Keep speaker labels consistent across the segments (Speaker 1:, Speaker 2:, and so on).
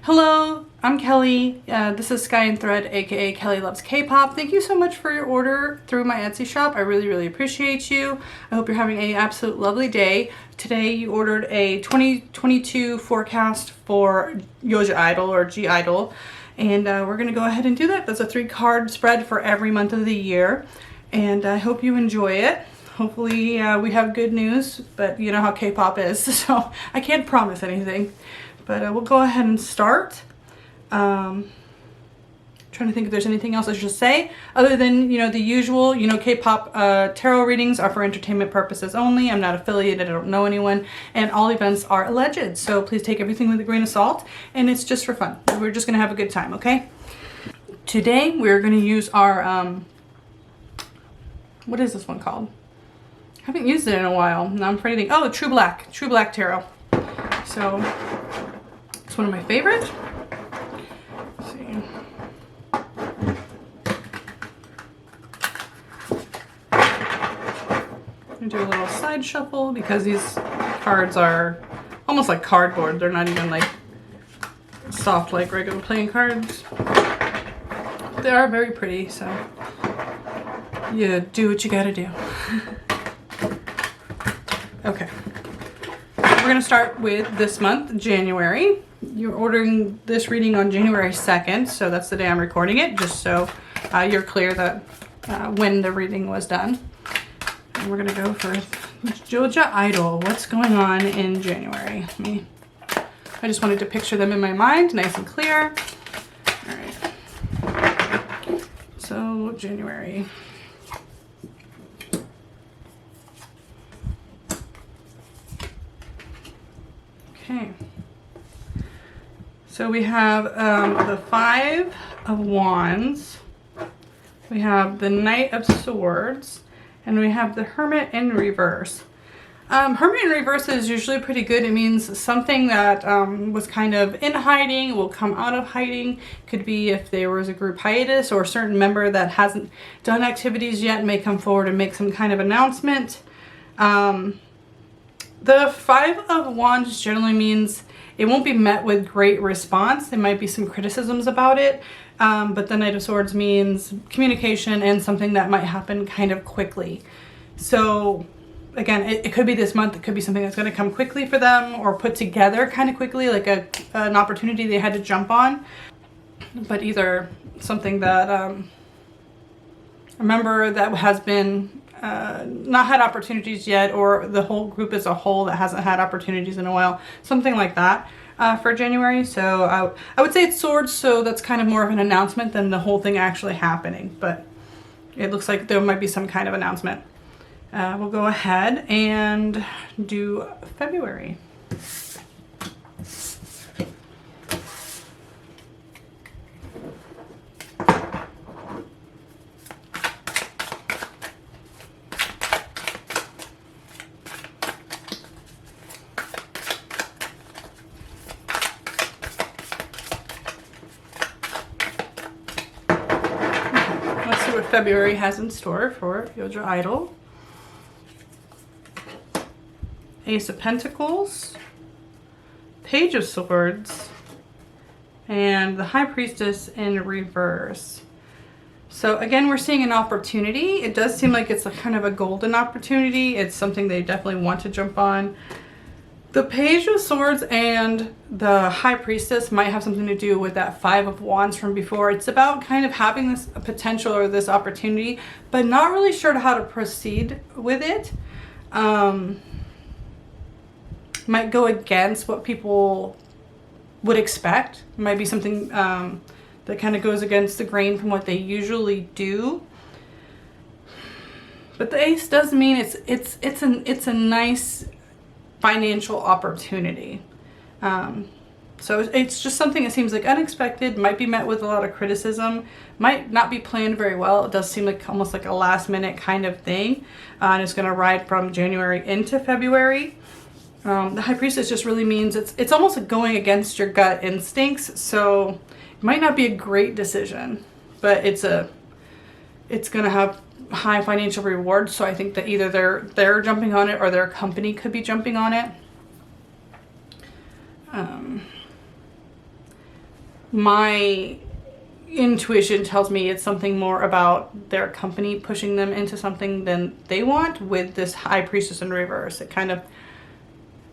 Speaker 1: Hello, I'm Kelly. This is Sky and Thread, aka Kelly Loves K-Pop. Thank you so much for your order through my Etsy shop. I really appreciate you. I hope you're having an absolute lovely day. Today you ordered a 2022 forecast for I-DLE or G-I-DLE, and we're gonna go ahead and do that. That's a 3-card spread for every month of the year, and I hope you enjoy it. Hopefully we have good news, but you know how K-pop is, so I can't promise anything. But we'll go ahead and start. Trying to think if there's anything else I should say other than, you know, the usual, you know, K-pop tarot readings are for entertainment purposes only. I'm not affiliated, I don't know anyone, and all events are alleged. So please take everything with a grain of salt, and it's just for fun. We're just gonna have a good time, okay? Today we're gonna use our, what is this one called? I haven't used it in a while. Now I'm trying to think. Oh, True Black Tarot. So it's one of my favorites. Let's see. I'm gonna do a little side shuffle because these cards are almost like cardboard. They're not even like soft like regular playing cards. They are very pretty, so you do what you gotta do. Okay. We're going to start with this month, January. You're ordering this reading on January 2nd, so that's the day I'm recording it, just so you're clear that when the reading was done. And we're going to go for I-DLE. What's going on in January? I just wanted to picture them in my mind, nice and clear. All right. So, January. Okay, so we have the 5 of Wands, we have the Knight of Swords, and we have the Hermit in reverse. Hermit in reverse is usually pretty good. It means something that was kind of in hiding will come out of hiding. Could be if there was a group hiatus or a certain member that hasn't done activities yet may come forward and make some kind of announcement. The 5 of Wands generally means it won't be met with great response. There might be some criticisms about it, but the Knight of Swords means communication and something that might happen kind of quickly. So again, it could be this month, it could be something that's going to come quickly for them or put together kind of quickly, like an opportunity they had to jump on, but either something that a member that has been not had opportunities yet, or the whole group as a whole that hasn't had opportunities in a while, something like that for January. So I would say it's Swords, so that's kind of more of an announcement than the whole thing actually happening, but it looks like there might be some kind of announcement. We'll go ahead and do February. What February has in store for I-DLE. Ace of Pentacles, Page of Swords, and the High Priestess in reverse. So again, we're seeing an opportunity. It does seem like it's a kind of a golden opportunity. It's something they definitely want to jump on. The Page of Swords and the High Priestess might have something to do with that 5 of Wands from before. It's about kind of having this potential or this opportunity, but not really sure how to proceed with it. Might go against what people would expect. It might be something that kind of goes against the grain from what they usually do. But the Ace does mean it's a nice financial opportunity. So it's just something that seems like unexpected, might be met with a lot of criticism, might not be planned very well. It does seem like almost like a last minute kind of thing, and it's going to ride from January into February. The High Priestess just really means it's almost like going against your gut instincts, so it might not be a great decision, but it's going to have high financial reward. So I think that either they're jumping on it or their company could be jumping on it. my intuition tells me it's something more about their company pushing them into something than they want with this High Priestess in reverse. It kind of,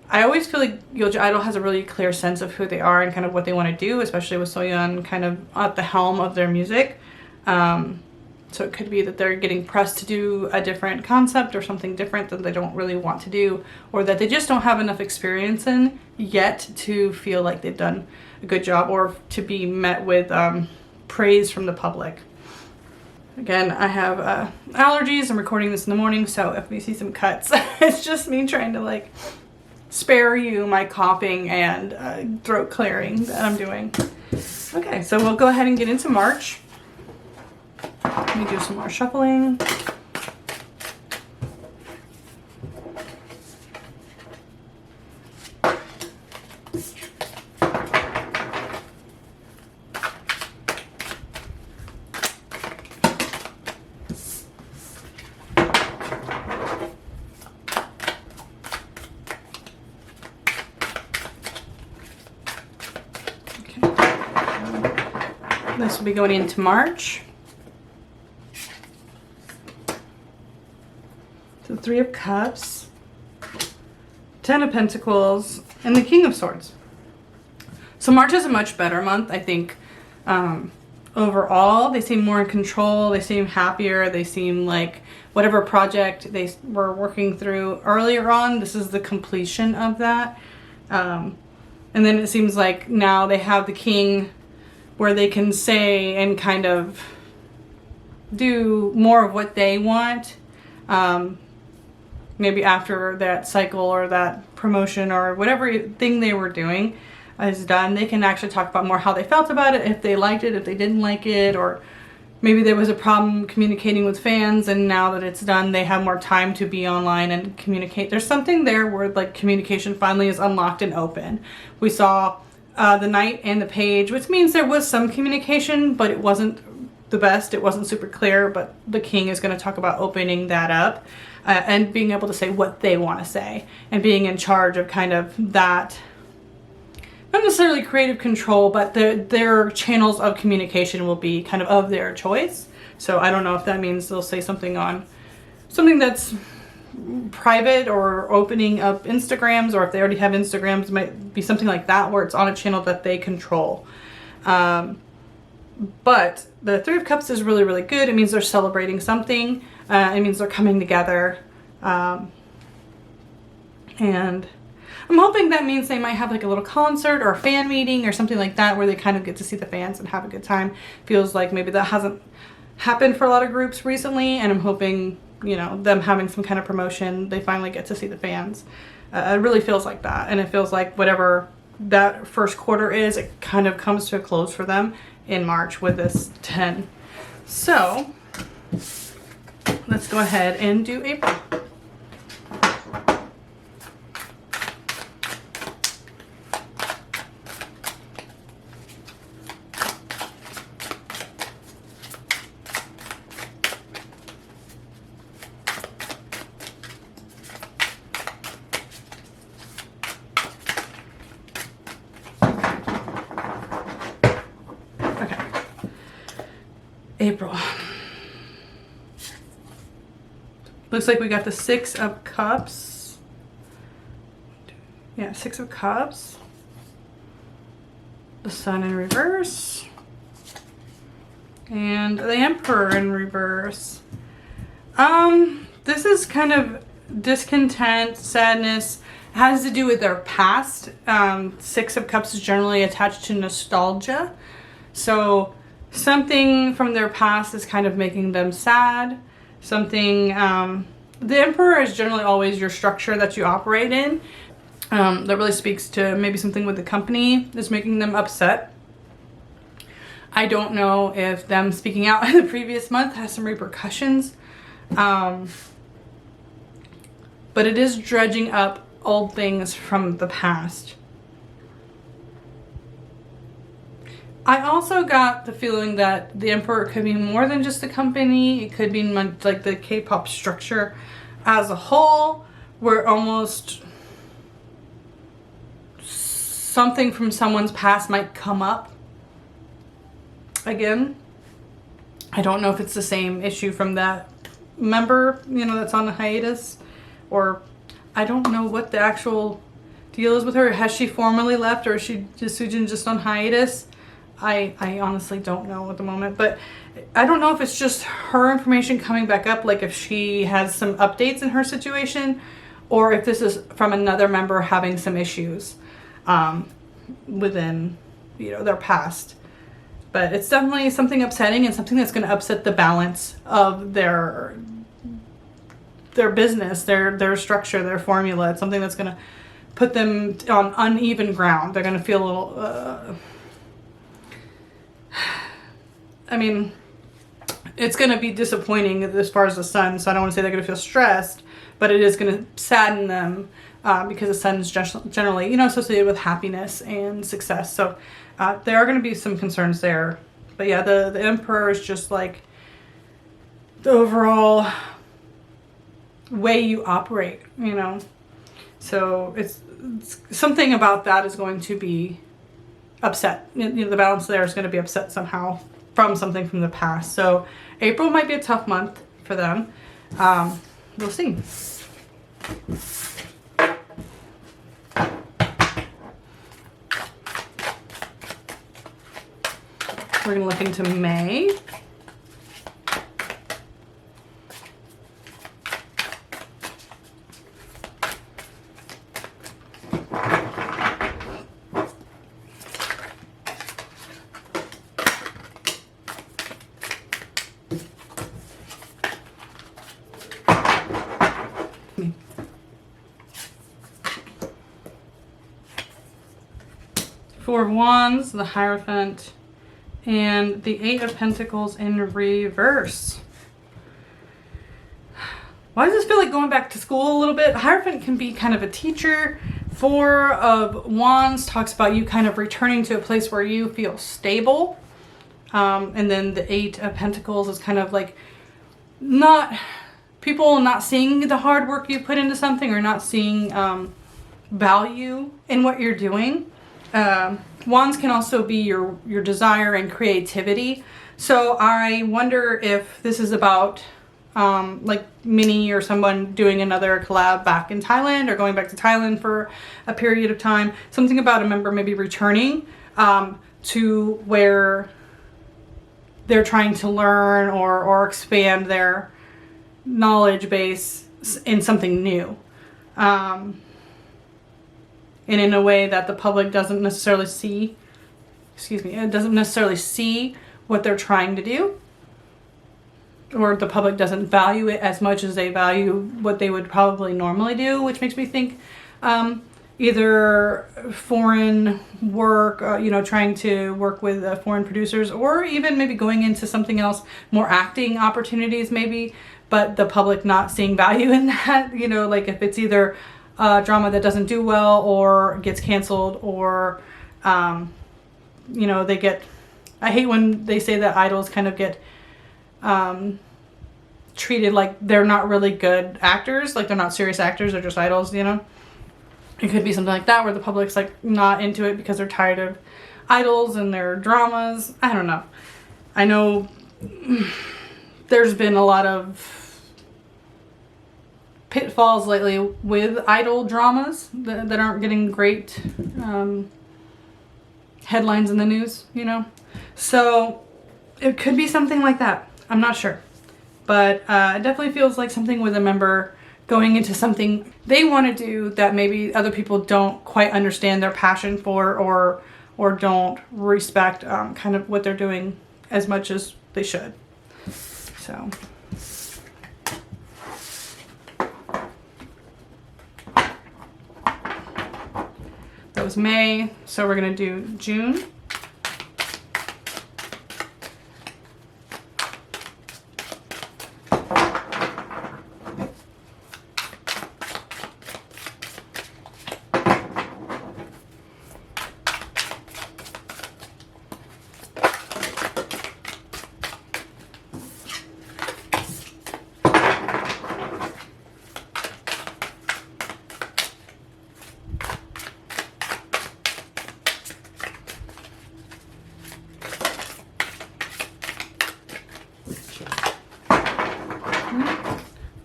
Speaker 1: I always feel like Yeoja Idol has a really clear sense of who they are and kind of what they want to do, especially with Soyeon kind of at the helm of their music. So it could be that they're getting pressed to do a different concept or something different that they don't really want to do, or that they just don't have enough experience in yet to feel like they've done a good job, or to be met with praise from the public. Again, I have allergies. I'm recording this in the morning, so if we see some cuts, it's just me trying to like spare you my coughing and throat clearing that I'm doing. Okay, so we'll go ahead and get into March. Let me do some more shuffling. This will be going into March. The Three of Cups, Ten of Pentacles, and the King of Swords. So March is a much better month, I think. Overall, they seem more in control. They seem happier. They seem like whatever project they were working through earlier on, this is the completion of that. And then it seems like now they have the King, where they can say and kind of do more of what they want. Maybe after that cycle or that promotion or whatever thing they were doing is done, they can actually talk about more how they felt about it, if they liked it, if they didn't like it, or maybe there was a problem communicating with fans, and now that it's done, they have more time to be online and communicate. There's something there where like communication finally is unlocked and open. We saw the Knight and the Page, which means there was some communication, but it wasn't the best. It wasn't super clear, but the King is going to talk about opening that up and being able to say what they want to say and being in charge of kind of that, not necessarily creative control, but their channels of communication will be kind of their choice. So I don't know if that means they'll say something on something that's private or opening up Instagrams, or if they already have Instagrams, it might be something like that where it's on a channel that they control. But the Three of Cups is really, really good. It means they're celebrating something. It means they're coming together. And I'm hoping that means they might have like a little concert or a fan meeting or something like that where they kind of get to see the fans and have a good time. Feels like maybe that hasn't happened for a lot of groups recently, and I'm hoping, you know, them having some kind of promotion, they finally get to see the fans. It really feels like that, and it feels like whatever that first quarter is, it kind of comes to a close for them in March with this 10. So let's go ahead and do April. April. Looks like we got the Six of Cups. Yeah, Six of Cups. The Sun in reverse. And the Emperor in reverse. This is kind of discontent, sadness. It has to do with their past. Six of Cups is generally attached to nostalgia. So something from their past is kind of making them sad. Something, the Emperor is generally always your structure that you operate in. That really speaks to maybe something with the company that's making them upset. I don't know if them speaking out in the previous month has some repercussions. But it is dredging up old things from the past. I also got the feeling that the Emperor could be more than just the company. It could be like the K-pop structure as a whole, where almost something from someone's past might come up Again, I don't know if it's the same issue from that member, you know, that's on a hiatus, or I don't know what the actual deal is with her. Has she formally left, or is she just on hiatus? I honestly don't know at the moment, but I don't know if it's just her information coming back up, like if she has some updates in her situation, or if this is from another member having some issues within, you know, their past. But it's definitely something upsetting and something that's going to upset the balance of their business, their structure, their formula. It's something that's going to put them on uneven ground. They're going to feel a little, I mean, it's going to be disappointing as far as the sun, so I don't want to say they're going to feel stressed, but it is going to sadden them because the sun is generally, you know, associated with happiness and success. So there are going to be some concerns there. But yeah, the Emperor is just like the overall way you operate, you know. So it's something about that is going to be upset. You know, the balance there is going to be upset somehow from something from the past. So April might be a tough month for them. We'll see. We're going to look into May. Four of Wands, the Hierophant, and the Eight of Pentacles in reverse. Why does this feel like going back to school a little bit? Hierophant can be kind of a teacher. Four of Wands talks about you kind of returning to a place where you feel stable. And then the Eight of Pentacles is kind of like people not seeing the hard work you put into something, or not seeing value in what you're doing. Wands can also be your desire and creativity. So I wonder if this is about like Minnie or someone doing another collab back in Thailand, or going back to Thailand for a period of time. Something about a member maybe returning to where they're trying to learn or expand their knowledge base in something new. And in a way that the public doesn't necessarily see, it doesn't necessarily see what they're trying to do, or the public doesn't value it as much as they value what they would probably normally do, which makes me think either foreign work, you know, trying to work with foreign producers, or even maybe going into something else, more acting opportunities maybe, but the public not seeing value in that, you know, like if it's either drama that doesn't do well or gets canceled, or you know, I hate when they say that idols kind of get treated like they're not really good actors, like they're not serious actors, they're just idols, you know. It could be something like that, where the public's like not into it because they're tired of idols and their dramas. I don't know. I know there's been a lot of pitfalls lately with idol dramas that aren't getting great headlines in the news, you know. So it could be something like that. I'm not sure. But it definitely feels like something with a member going into something they want to do that maybe other people don't quite understand their passion for, or don't respect kind of what they're doing as much as they should. So that was May, so we're gonna do June.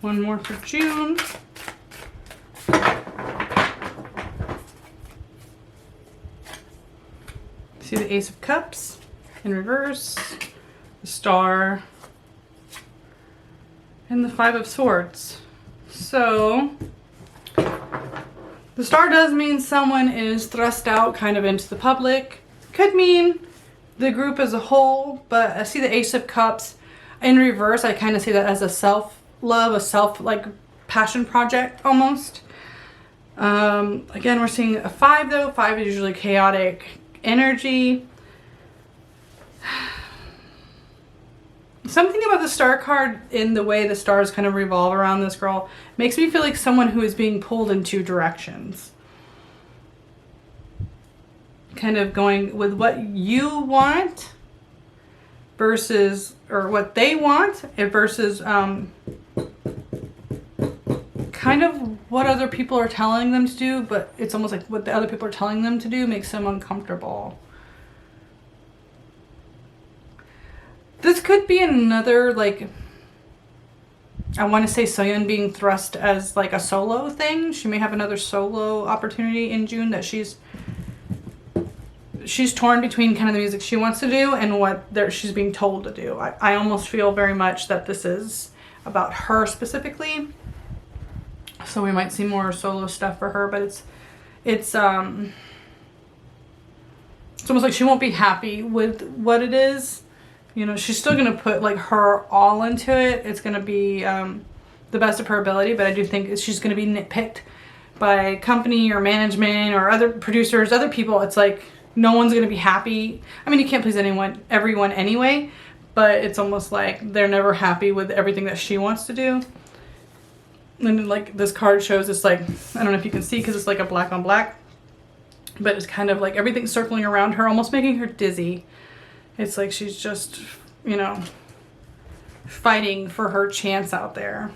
Speaker 1: One more for June. See the Ace of Cups in reverse, the Star, and the Five of Swords. So the Star does mean someone is thrust out kind of into the public. Could mean the group as a whole, but I see the Ace of Cups in reverse. I kind of see that as a self-love, a self-like passion project almost. Again, we're seeing a 5 though. 5 is usually chaotic energy. Something about the Star card in the way the stars kind of revolve around this girl makes me feel like someone who is being pulled in two directions. Kind of going with what you want versus, or what they want versus kind of what other people are telling them to do, but it's almost like what the other people are telling them to do makes them uncomfortable. This could be another, like, I want to say Soyeon being thrust as like a solo thing. She may have another solo opportunity in June that she's torn between kind of the music she wants to do and what she's being told to do. I almost feel very much that this is about her specifically. So we might see more solo stuff for her, but it's almost like she won't be happy with what it is. You know, she's still going to put like her all into it. It's going to be the best of her ability, but I do think she's going to be nitpicked by company or management or other producers, other people. It's like no one's going to be happy. I mean, you can't please everyone anyway, but it's almost like they're never happy with everything that she wants to do. And like this card shows, it's like, I don't know if you can see because it's like a black on black, but it's kind of like everything circling around her, almost making her dizzy. It's like she's just, you know, fighting for her chance out there.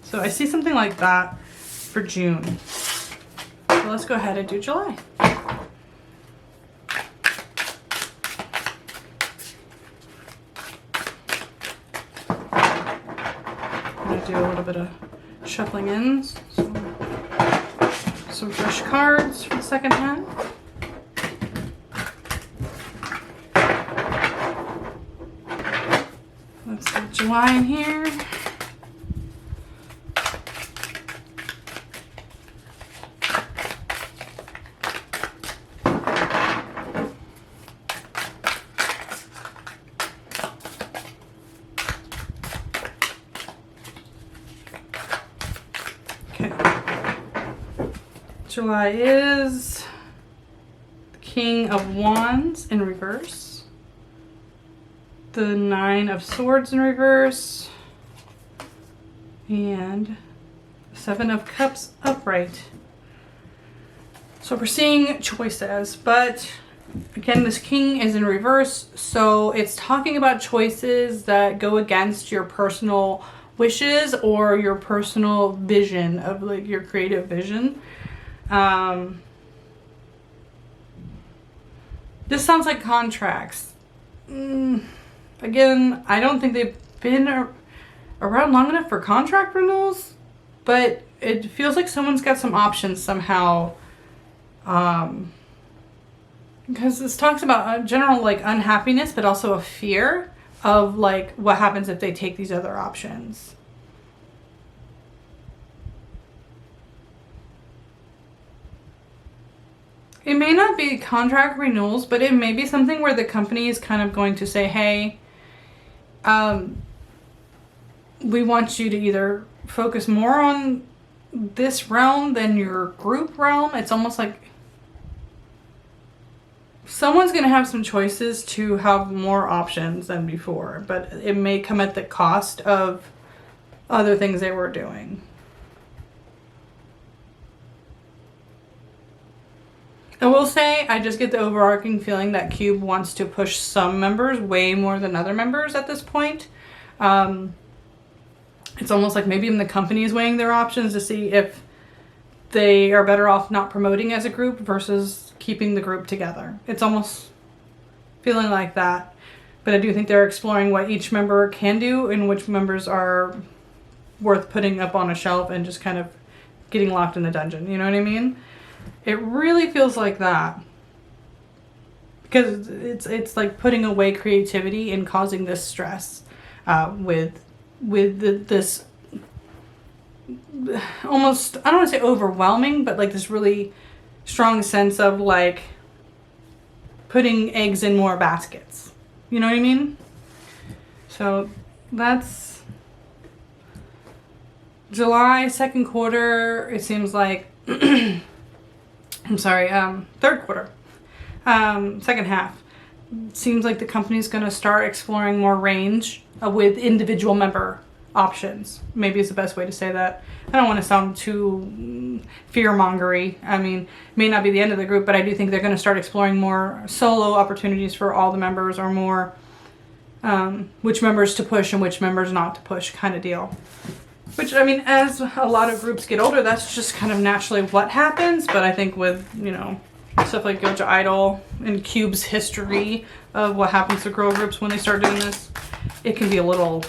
Speaker 1: So I see something like that for June. So let's go ahead and do July. I'm going to do a little bit of shuffling in. So, some fresh cards for the second half. Let's get July in here. Okay. July is the King of Wands in reverse. The Nine of Swords in reverse, and Seven of Cups upright. So we're seeing choices, but again, this King is in reverse, so it's talking about choices that go against your personal wishes or your personal vision of like your creative vision. This sounds like contracts. Again, I don't think they've been around long enough for contract renewals, but it feels like someone's got some options somehow. Because this talks about a general like unhappiness, but also a fear of like what happens if they take these other options. It may not be contract renewals, but it may be something where the company is kind of going to say, hey, we want you to either focus more on this realm than your group realm. It's almost like someone's going to have some choices to have more options than before, but it may come at the cost of other things they were doing. I will say, I just get the overarching feeling that Cube wants to push some members way more than other members at this point. It's almost like maybe even the company is weighing their options to see if they are better off not promoting as a group versus keeping the group together. It's almost feeling like that. But I do think they're exploring what each member can do and which members are worth putting up on a shelf and just kind of getting locked in the dungeon. You know what I mean? It really feels like that. Because it's like putting away creativity and causing this stress with this almost, I don't want to say overwhelming, but like this really strong sense of like putting eggs in more baskets. You know what I mean? So that's July, second quarter. It seems like, I'm sorry, third quarter, second half. Seems like the company's going to start exploring more range with individual member options. Maybe is the best way to say that. I don't want to sound too fear-mongery. I mean, it may not be the end of the group, but I do think they're going to start exploring more solo opportunities for all the members, or more which members to push and which members not to push kind of deal. Which, I mean, as a lot of groups get older, that's just kind of naturally what happens. But I think with, you know, stuff like I-DLE and Cube's history of what happens to girl groups when they start doing this, it can be a little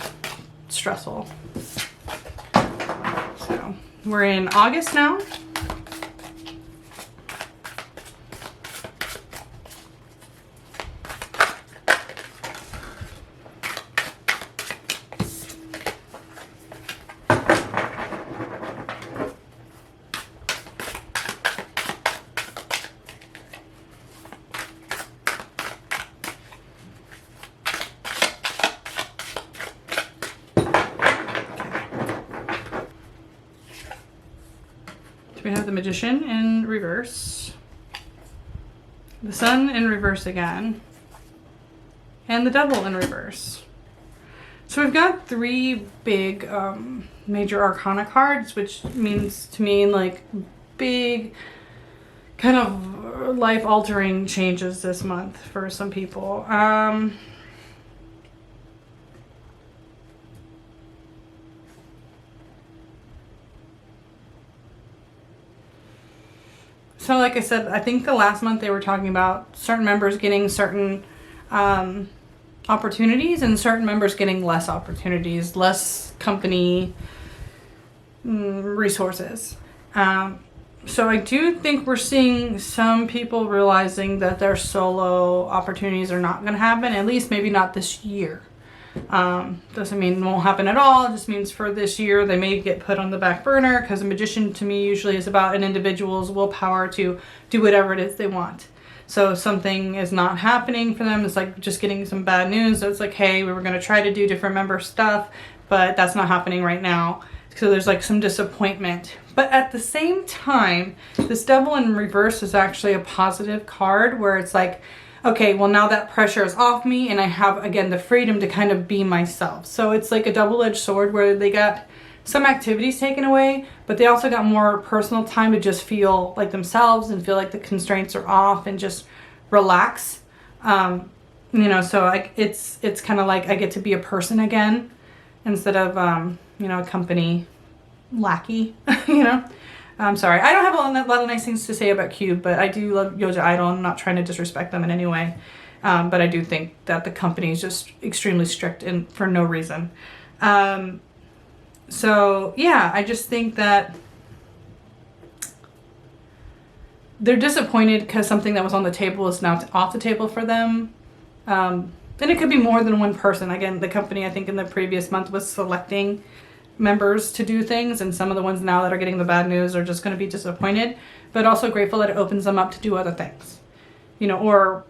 Speaker 1: stressful. So we're in August now. We have the Magician in reverse, the Sun in reverse again, and the Devil in reverse. So we've got three big major arcana cards, which means to me like big kind of life-altering changes this month for some people. So like I said, I think the last month they were talking about certain members getting certain opportunities and certain members getting less opportunities, less company resources. So I do think we're seeing some people realizing that their solo opportunities are not going to happen, at least maybe not this year. Doesn't mean it won't happen at all. It just means for this year they may get put on the back burner, because a magician to me usually is about an individual's willpower to do whatever it is they want. So if something is not happening for them, it's like just getting some bad news. So it's like, hey, we were going to try to do different member stuff, but that's not happening right now. So there's like some disappointment. But at the same time, this Devil in reverse is actually a positive card, where it's like, okay, well now that pressure is off me and I have, again, the freedom to kind of be myself. So it's like a double-edged sword, where they got some activities taken away, but they also got more personal time to just feel like themselves and feel like the constraints are off and just relax. You know, so it's kind of like I get to be a person again instead of, you know, a company lackey, you know. I'm sorry, I don't have a lot of nice things to say about Cube, but I do love Yoja Idol. I'm not trying to disrespect them in any way. But I do think that the company is just extremely strict and for no reason. So yeah, I just think that they're disappointed because something that was on the table is now off the table for them. And it could be more than one person. Again, the company, I think in the previous month, was selecting members to do things, and some of the ones now that are getting the bad news are just going to be disappointed, but also grateful that it opens them up to do other things, you know, or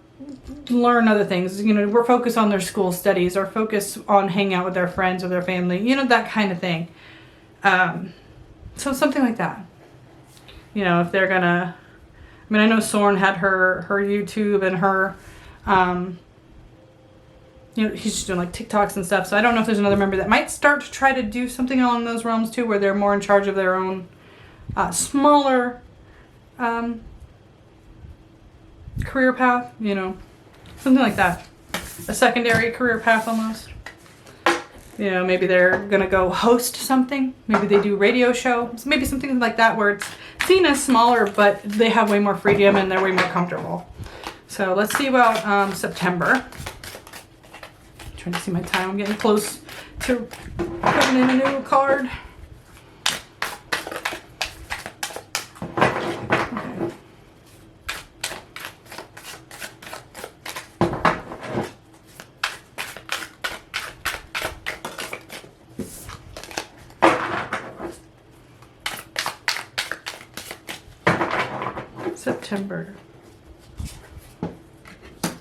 Speaker 1: learn other things. You know, we're focused on their school studies or focus on hanging out with their friends or their family, you know, that kind of thing. So something like that, you know, if they're gonna, I mean, I know Soren had her YouTube and her you know, he's just doing like TikToks and stuff. So I don't know if there's another member that might start to try to do something along those realms too, where they're more in charge of their own smaller career path, you know, something like that. A secondary career path almost. You know, maybe they're going to go host something. Maybe they do radio shows. Maybe something like that where it's seen as smaller, but they have way more freedom and they're way more comfortable. So let's see about September. Trying to see my time. I'm getting close to putting in a new card. September.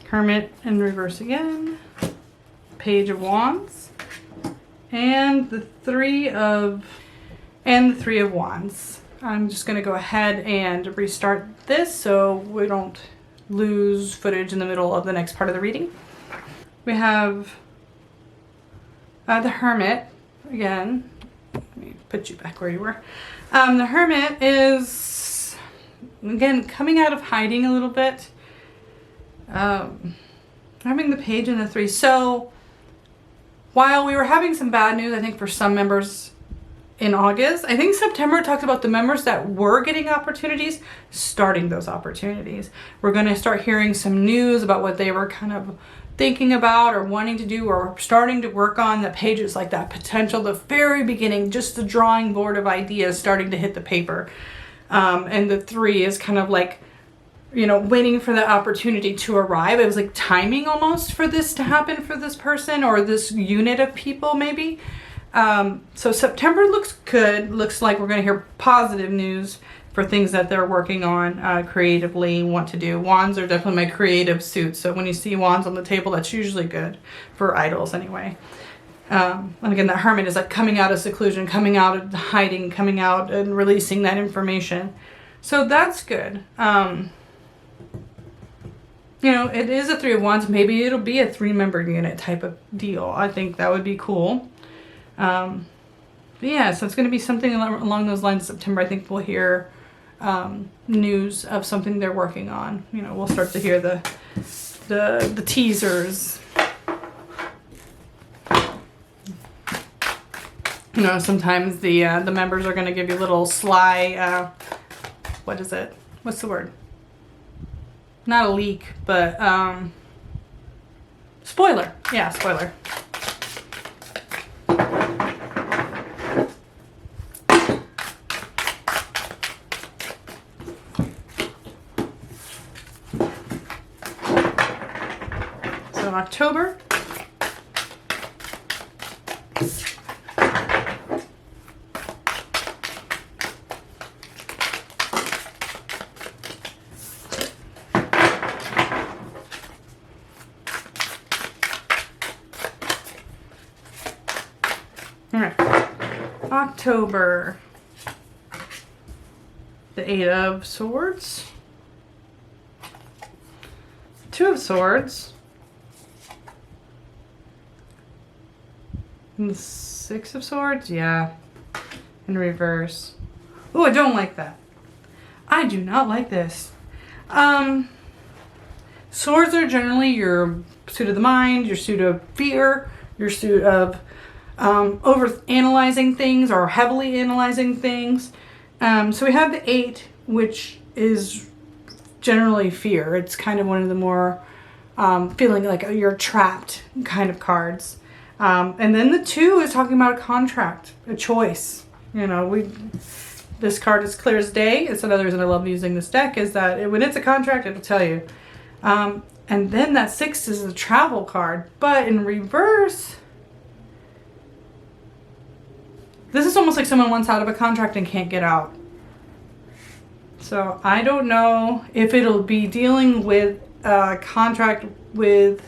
Speaker 1: Hermit in reverse again. Page of Wands. And the Three of Wands. I'm just going to go ahead and restart this so we don't lose footage in the middle of the next part of the reading. We have the Hermit again. Let me put you back where you were. The Hermit is, again, coming out of hiding a little bit. Having the Page and the Three. So while we were having some bad news, I think, for some members in August, I think September talked about the members that were getting opportunities, starting those opportunities. We're going to start hearing some news about what they were kind of thinking about or wanting to do or starting to work on. The Page is like that potential, the very beginning, just the drawing board of ideas starting to hit the paper. And the Three is kind of like, you know, waiting for the opportunity to arrive. It was like timing almost for this to happen for this person or this unit of people maybe. So September looks good. Looks like we're going to hear positive news for things that they're working on creatively, want to do. Wands are definitely my creative suit. So when you see wands on the table, that's usually good for idols anyway. And again, that Hermit is like coming out of seclusion, coming out of hiding, coming out and releasing that information. So that's good. You know, it is a Three of Wands. Maybe it'll be a 3-member unit type of deal. I think that would be cool. Yeah, so it's going to be something along those lines. September, I think we'll hear news of something they're working on. You know, we'll start to hear the teasers. You know, sometimes the members are going to give you little sly, what is it? What's the word? Not a leak, but spoiler. Yeah, spoiler. So October. All right, October, the Eight of Swords, Two of Swords, and the Six of Swords, yeah, in reverse. Oh, I don't like that. I do not like this. Swords are generally your suit of the mind, your suit of fear, your suit of over analyzing things or heavily analyzing things. So we have the Eight, which is generally fear. It's kind of one of the more feeling like you're trapped kind of cards. And then the Two is talking about a contract, a choice. You know, this card is clear as day. It's another reason I love using this deck is that when it's a contract, it'll tell you. And then that Six is the travel card, but in reverse, this is almost like someone wants out of a contract and can't get out. So I don't know if it'll be dealing with a contract with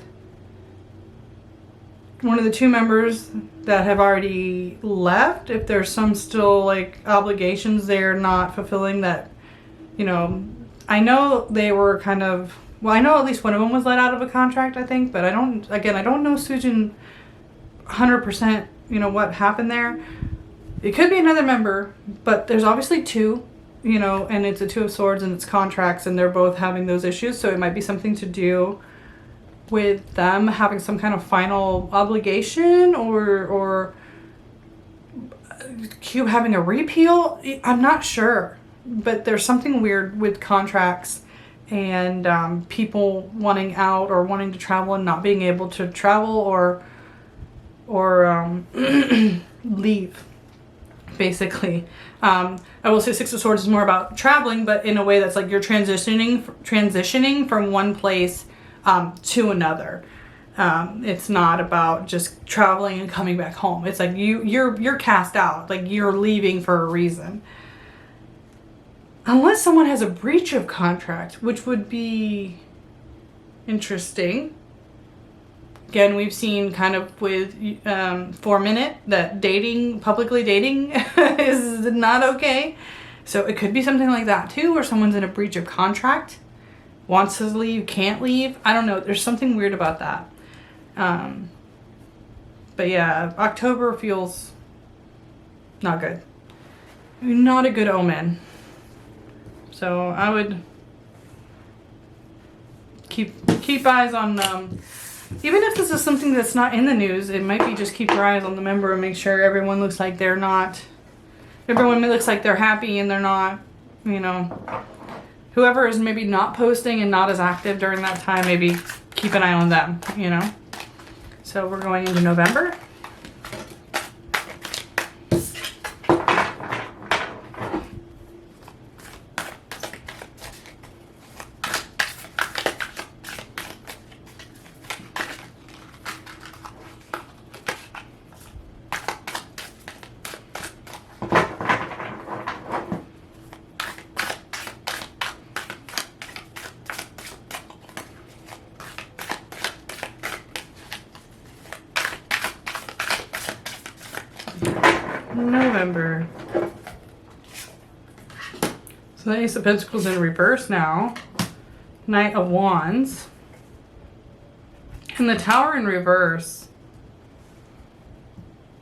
Speaker 1: one of the 2 members that have already left. If there's some still like obligations they're not fulfilling that, you know, I know they were kind of, well, I know at least one of them was let out of a contract, I think, but I don't know Sujin 100%, you know, what happened there. It could be another member, but there's obviously 2, you know, and it's a Two of Swords and it's contracts and they're both having those issues. So it might be something to do with them having some kind of final obligation or Cube having a repeal. I'm not sure, but there's something weird with contracts and people wanting out or wanting to travel and not being able to travel or leave. Basically, I will say Six of Swords is more about traveling, but in a way that's like you're transitioning from one place to another. It's not about just traveling and coming back home. It's like you're cast out, like you're leaving for a reason. Unless someone has a breach of contract, which would be interesting. Again, we've seen kind of with 4Minute that dating, publicly dating is not okay. So it could be something like that too, where someone's in a breach of contract, wants to leave, can't leave. I don't know. There's something weird about that. But yeah, October feels not good. Not a good omen. So I would keep eyes on, even if this is something that's not in the news, it might be just keep your eyes on the member and make sure everyone looks like they're not, everyone looks like they're happy and they're not, you know, whoever is maybe not posting and not as active during that time, maybe keep an eye on them, you know. So we're going into November. November. So the Ace of Pentacles in reverse now. Knight of Wands. And the Tower in reverse.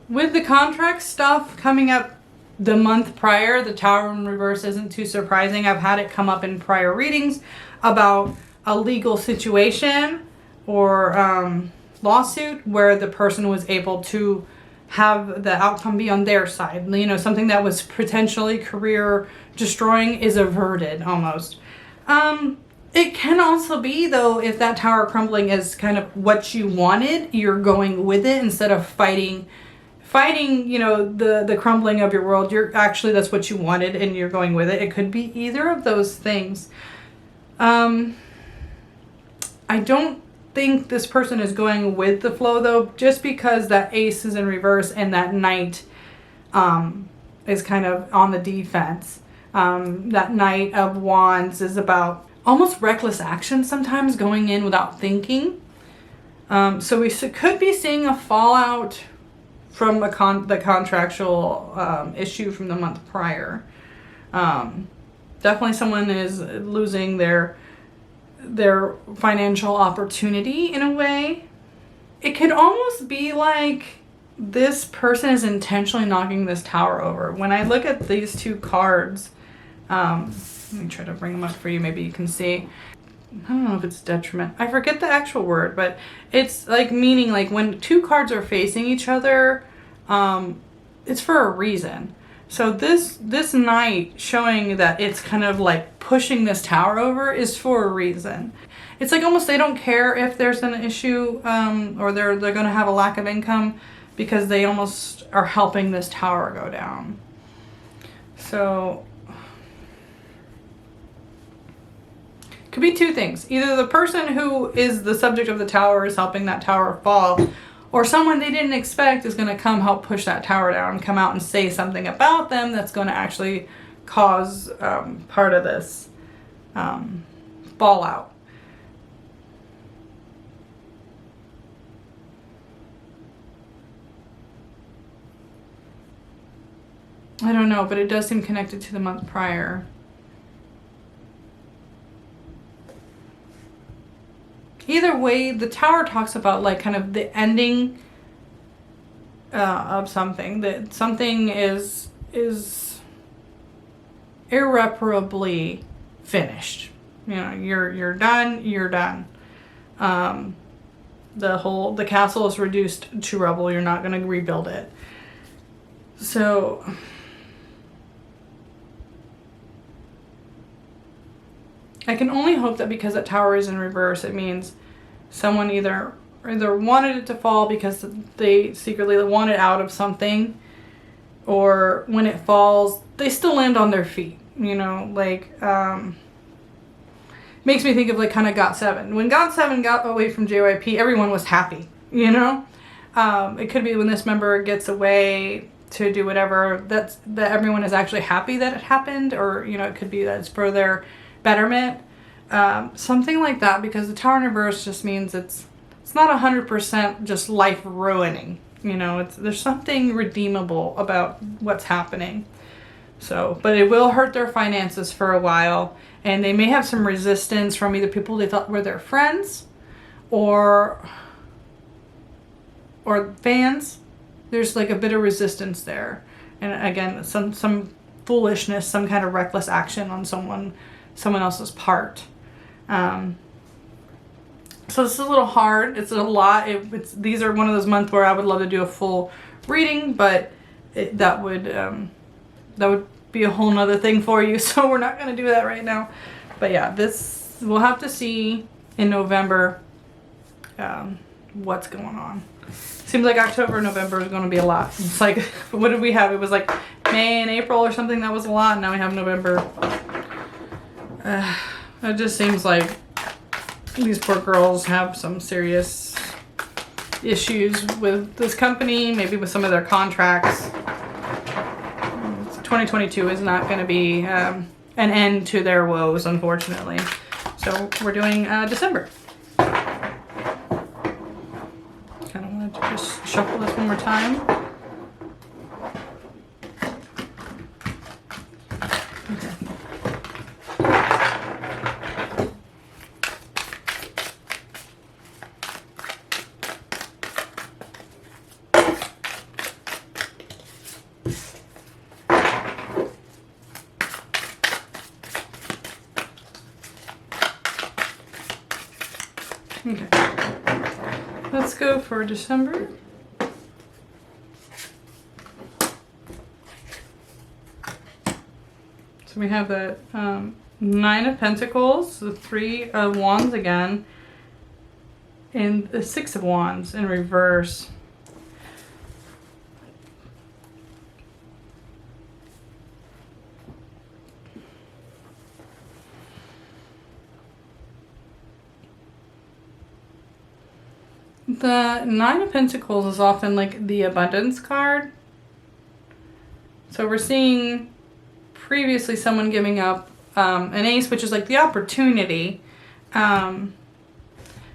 Speaker 1: With the contract stuff coming up the month prior, the Tower in reverse isn't too surprising. I've had it come up in prior readings about a legal situation or lawsuit where the person was able to have the outcome be on their side. You know, something that was potentially career destroying is averted almost. It can also be, though, if that tower crumbling is kind of what you wanted, you're going with it instead of fighting, you know, the crumbling of your world. You're actually, that's what you wanted and you're going with it. It could be either of those things. I don't think this person is going with the flow, though, just because that ace is in reverse and that knight is kind of on the defense. That Knight of Wands is about almost reckless action sometimes, going in without thinking. So we could be seeing a fallout from the contractual issue from the month prior. Definitely someone is losing their financial opportunity in a way. It could almost be like this person is intentionally knocking this tower over. When I look at these two cards, let me try to bring them up for you, maybe you can see. I don't know if it's detriment. I forget the actual word, but it's like meaning like when two cards are facing each other, it's for a reason. So this knight showing that it's kind of like pushing this tower over is for a reason. It's like almost they don't care if there's an issue or they're going to have a lack of income because they almost are helping this tower go down. So could be two things. Either the person who is the subject of the tower is helping that tower fall, or someone they didn't expect is going to come help push that tower down, come out and say something about them that's going to actually cause part of this fallout. I don't know, but it does seem connected to the month prior. Either way, the tower talks about like kind of the ending of something, that something is irreparably finished. You know, you're done. The castle is reduced to rubble. You're not going to rebuild it. So I can only hope that because that tower is in reverse, it means someone either wanted it to fall because they secretly wanted out of something, or when it falls, they still land on their feet. You know, like, makes me think of like kind of GOT7. When GOT7 got away from JYP, everyone was happy, you know? It could be when this member gets away, to do whatever that everyone is actually happy that it happened, or you know, it could be that it's for their betterment, something like that, because the Tower in reverse just means it's not 100% just life ruining, you know, there's something redeemable about what's happening. So, but it will hurt their finances for a while, and they may have some resistance from either people they thought were their friends or fans. There's like a bit of resistance there. And again, some foolishness, some kind of reckless action on someone else's part. So this is a little hard. It's a lot. These are one of those months where I would love to do a full reading, but that would be a whole nother thing for you. So we're not going to do that right now. But yeah, this we'll have to see in November what's going on. Seems like October and November is going to be a lot. It's like, what did we have? It was like May and April or something. That was a lot. Now we have November. It just seems like these poor girls have some serious issues with this company, maybe with some of their contracts. 2022 is not going to be an end to their woes, unfortunately. So we're doing December. Kind of wanted to just shuffle this one more time. Okay. Okay, let's go for December. So we have the 9 of Pentacles, the 3 of Wands again, and the 6 of Wands in reverse. The 9 of Pentacles is often like the abundance card. So we're seeing previously someone giving up an ace, which is like the opportunity. But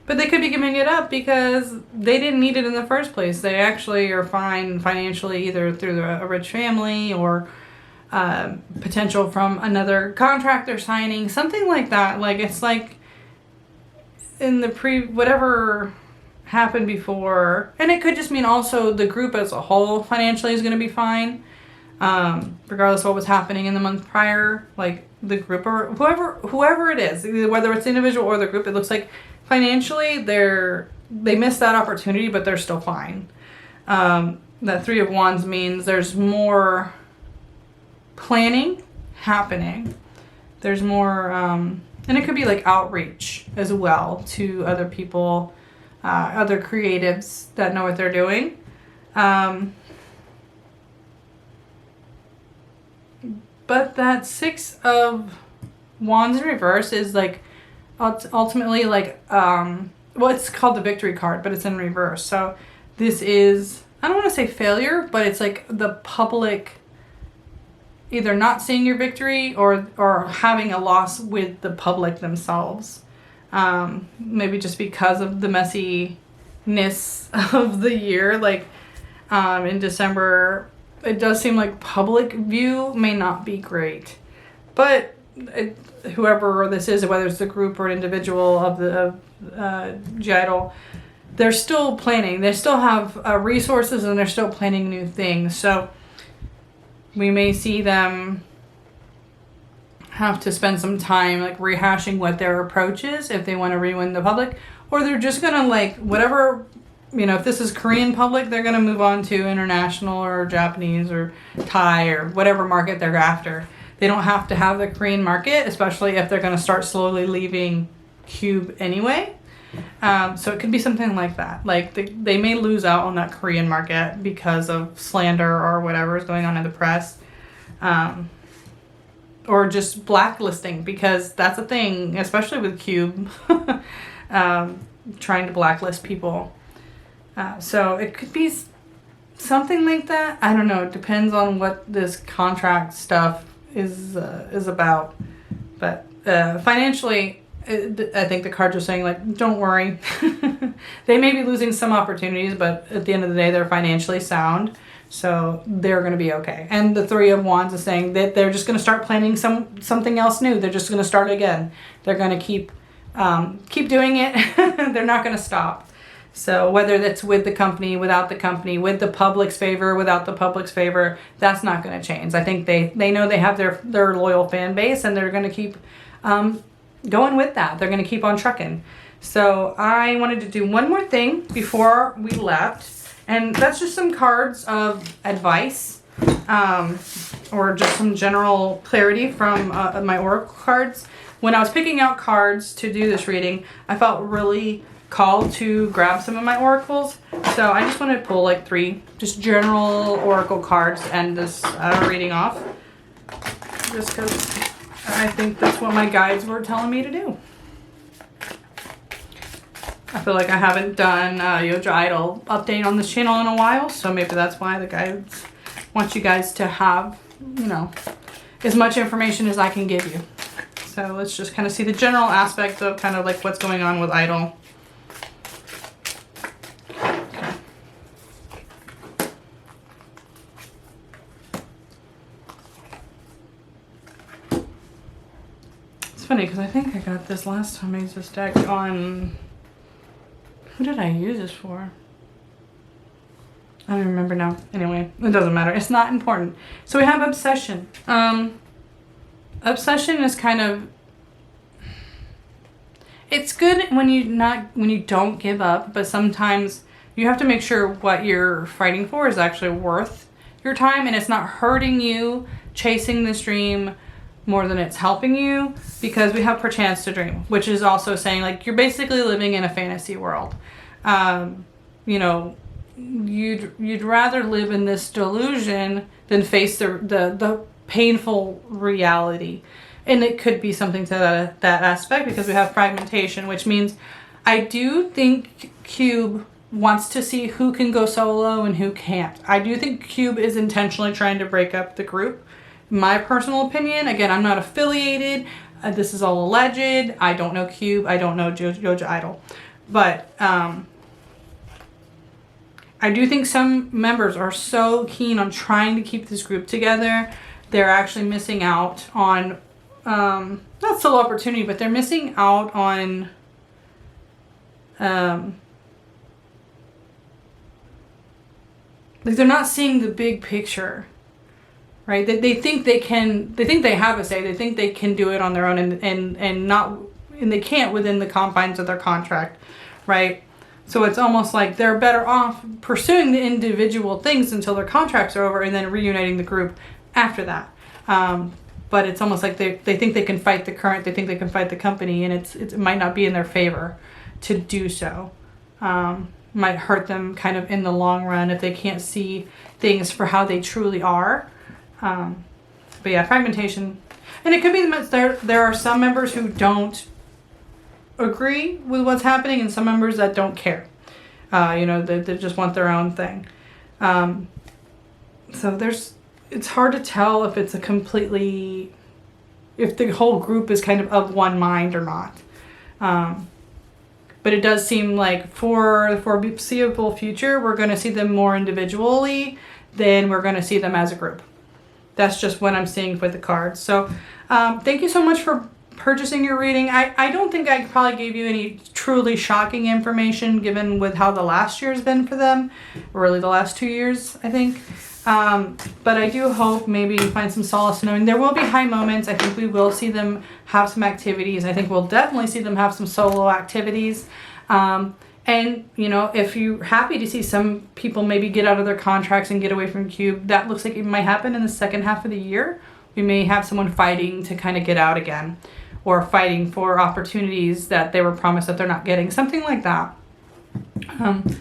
Speaker 1: they could be giving it up because they didn't need it in the first place. They actually are fine financially, either through a rich family or potential from another contract they're signing, something like that. Like it's like in the whatever happened before, and it could just mean also the group as a whole financially is going to be fine, regardless of what was happening in the month prior. Like the group or whoever it is, whether it's the individual or the group, it looks like financially they missed that opportunity, but they're still fine. That 3 of Wands means there's more planning happening. There's more, and it could be like outreach as well to other people, other creatives that know what they're doing. But that 6 of Wands in reverse is like ultimately like, well, it's called the victory card, but it's in reverse. So this is, I don't want to say failure, but it's like the public either not seeing your victory or having a loss with the public themselves. Maybe just because of the messiness of the year. Like in December, it does seem like public view may not be great. But whoever this is, whether it's the group or an individual of the I-DLE, they're still planning. They still have resources and they're still planning new things. So we may see them have to spend some time like rehashing what their approach is if they want to re-win the public, or they're just gonna like whatever, you know, if this is Korean public, they're gonna move on to international or Japanese or Thai or whatever market they're after. They don't have to have the Korean market, especially if they're gonna start slowly leaving Cube anyway. So it could be something like that. Like they may lose out on that Korean market because of slander or whatever is going on in the press. Or just blacklisting, because that's a thing, especially with Cube, trying to blacklist people. So it could be something like that. I don't know. It depends on what this contract stuff is about. But financially, I think the cards are saying, like, don't worry. They may be losing some opportunities, but at the end of the day, they're financially sound. So they're going to be okay. And the Three of Wands is saying that they're just going to start planning something else new. They're just going to start again. They're going to keep doing it. They're not going to stop. So whether that's with the company, without the company, with the public's favor, without the public's favor, that's not going to change. I think they know they have their loyal fan base, and they're going to keep going with that. They're going to keep on trucking. So I wanted to do one more thing before we left. And that's just some cards of advice, or just some general clarity from my oracle cards. When I was picking out cards to do this reading, I felt really called to grab some of my oracles. So I just wanted to pull like 3 just general oracle cards and this reading off. Just because I think that's what my guides were telling me to do. I feel like I haven't done Yoja Idol update on this channel in a while, so maybe that's why the guides want you guys to have, you know, as much information as I can give you. So let's just kind of see the general aspect of kind of like what's going on with Idol. Okay. It's funny because I think I got this last time I used this deck on... Who did I use this for? I don't remember now. Anyway, it doesn't matter. It's not important. So we have obsession. Obsession is kind of... It's good when you don't give up, but sometimes you have to make sure what you're fighting for is actually worth your time, and it's not hurting you chasing this dream more than it's helping you, because we have perchance to dream, which is also saying like you're basically living in a fantasy world. You know, you'd rather live in this delusion than face the painful reality. And it could be something to that aspect, because we have fragmentation, which means I do think Cube wants to see who can go solo and who can't. I do think Cube is intentionally trying to break up the group. My personal opinion, again, I'm not affiliated. This is all alleged. I don't know Cube. I don't know Yoja Idol. But I do think some members are so keen on trying to keep this group together, they're actually missing out on, not solo opportunity, but they're missing out on like they're not seeing the big picture. Right? They think they can, they think they have a say, they think they can do it on their own, and they can't within the confines of their contract, right? So it's almost like they're better off pursuing the individual things until their contracts are over and then reuniting the group after that. But it's almost like they think they can fight the current, they think they can fight the company, and it might not be in their favor to do so. Might hurt them kind of in the long run if they can't see things for how they truly are. But yeah, fragmentation. And it could be that there are some members who don't agree with what's happening and some members that don't care. You know, they just want their own thing. So it's hard to tell if it's a completely, if the whole group is kind of one mind or not. But it does seem like for the foreseeable future, we're going to see them more individually than we're going to see them as a group. That's just what I'm seeing with the cards. So thank you so much for purchasing your reading. I don't think I probably gave you any truly shocking information given with how the last year has been for them. Really the last 2 years, I think. But I do hope maybe you find some solace knowing there will be high moments. I think we will see them have some activities. I think we'll definitely see them have some solo activities. And, you know, if you're happy to see some people maybe get out of their contracts and get away from Cube, that looks like it might happen in the second half of the year. We may have someone fighting to kind of get out again, or fighting for opportunities that they were promised that they're not getting, something like that. But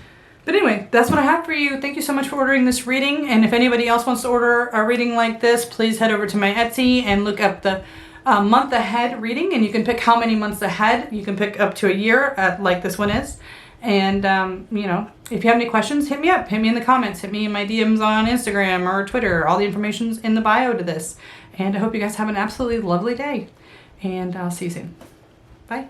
Speaker 1: anyway, that's what I have for you. Thank you so much for ordering this reading. And if anybody else wants to order a reading like this, please head over to my Etsy and look up the month ahead reading, and you can pick how many months ahead. You can pick up to a year, like this one is. And, you know, if you have any questions, hit me up. Hit me in the comments. Hit me in my DMs on Instagram or Twitter. All the information's in the bio to this. And I hope you guys have an absolutely lovely day. And I'll see you soon. Bye.